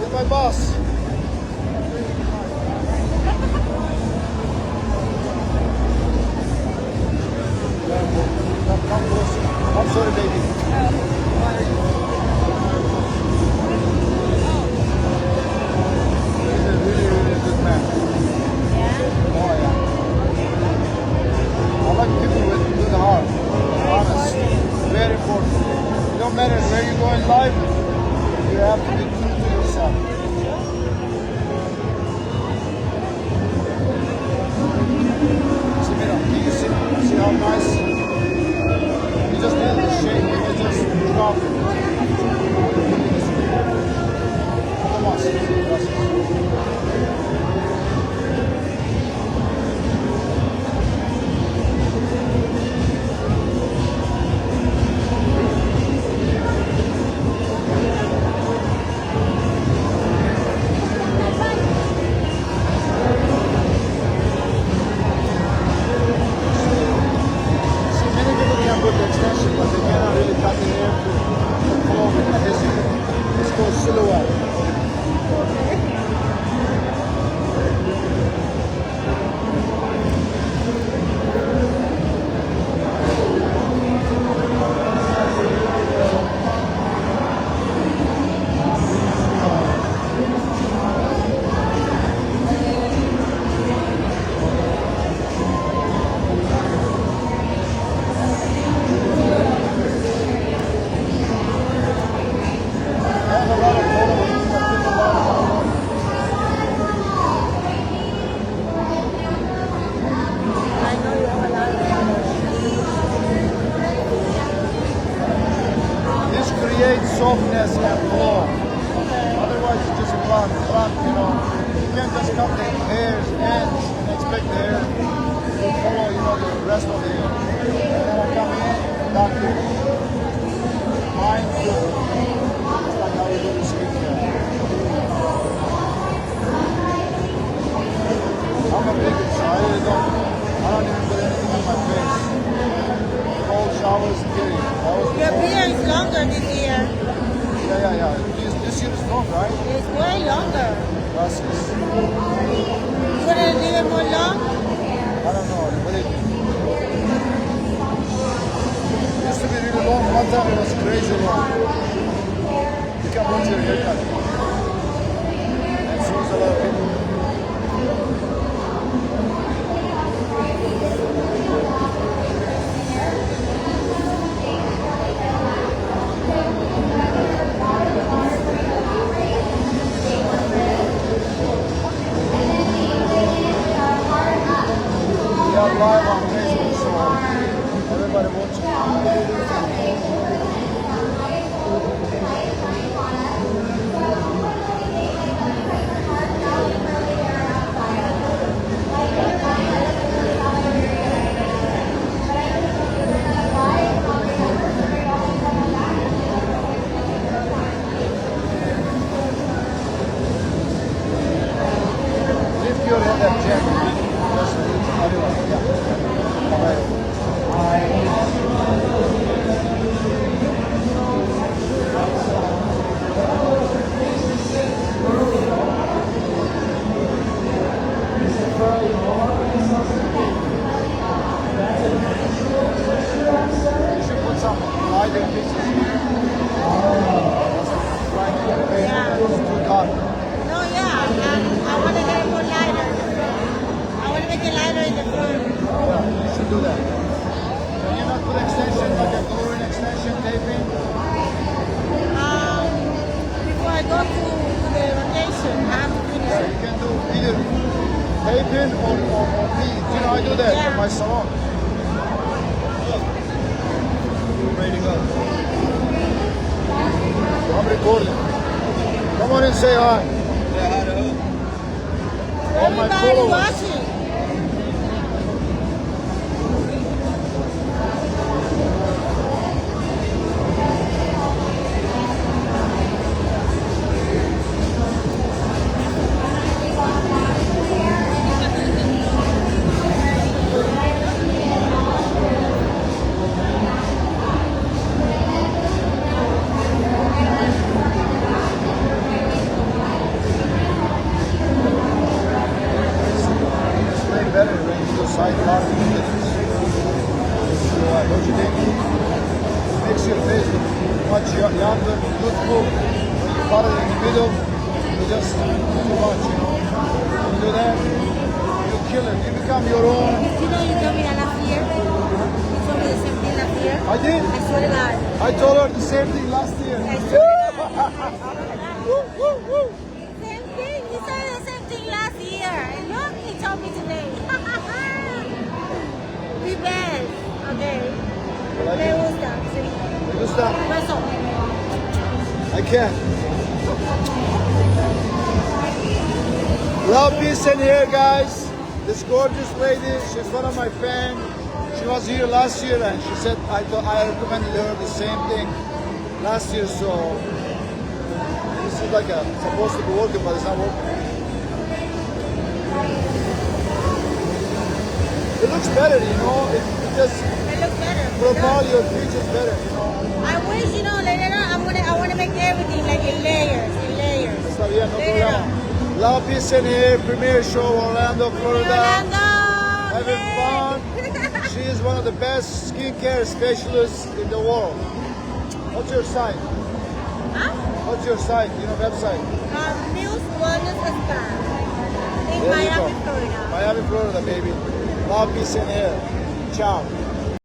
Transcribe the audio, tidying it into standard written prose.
You're my boss. Come closer. I'm sorry, baby. He's a really, really good man. Yeah? Oh, yeah. I like people with good heart. Honest. Very important. It don't matter where you go in life, you have to be true to yourself. Can you see how nice? You just need the shape, you just drop it. Come on, softness and flow. Otherwise it's just flat, you know. You can't just cut the hairs ends and expect the hair to follow, you know, the rest of the hair. And then I come in, back here. Mine good. It's like how you do the skincare. I'm a big so I really don't even put anything on my face. Cold showers, period. Your beard is longer this year. Yeah. This year is long, right? It's way longer. Gracias. You want to leave it more long? I don't know. What it used to be really long. One time it was crazy long. You can watch your haircut. And so is a lot of people. Live on Facebook, so everybody watching. Lift your head up, Jack. Do that. Can you not put extension, like a gluing extension, taping? Before I go to the rotation, I have to finish it. You can do either taping or beads. You know, I do that in my salon. Ready to go. I'm recording. Come on and say hi. Say hi to who? Everybody watching. younger, beautiful. When you cut it in the middle, you just too much, you know. When you do that, you kill it. You become your own. You know you told me that last year? You told me the same thing last year? I did. I swear to God. I told her the same thing last year. I swear to God. Woo, woo, woo. Same thing. He told me the same thing last year. And look, he told me today. Be bad. Okay. Like Me it? gusta. Sí. Me gusta? Beso. I can't. Love, peace, and hair, guys. This gorgeous lady, she's one of my fans. She was here last year, and she said I recommended her the same thing last year. So this is like supposed to be working, but it's not working. It looks better, you know. It just It looks better. profile your features better, you know. I wish, you know, later on, I want to make everything like in layers, Está bien, no Later problema. Love, peace, and hair. Premiere show, Orlando, Florida. Orlando! Having fun. She is one of the best skincare specialists in the world. What's your site? Huh? What's your site? You know, website? News Wellness Spa in There you Miami, go. Florida. Miami, Florida, baby. Love, peace, and hair. Ciao.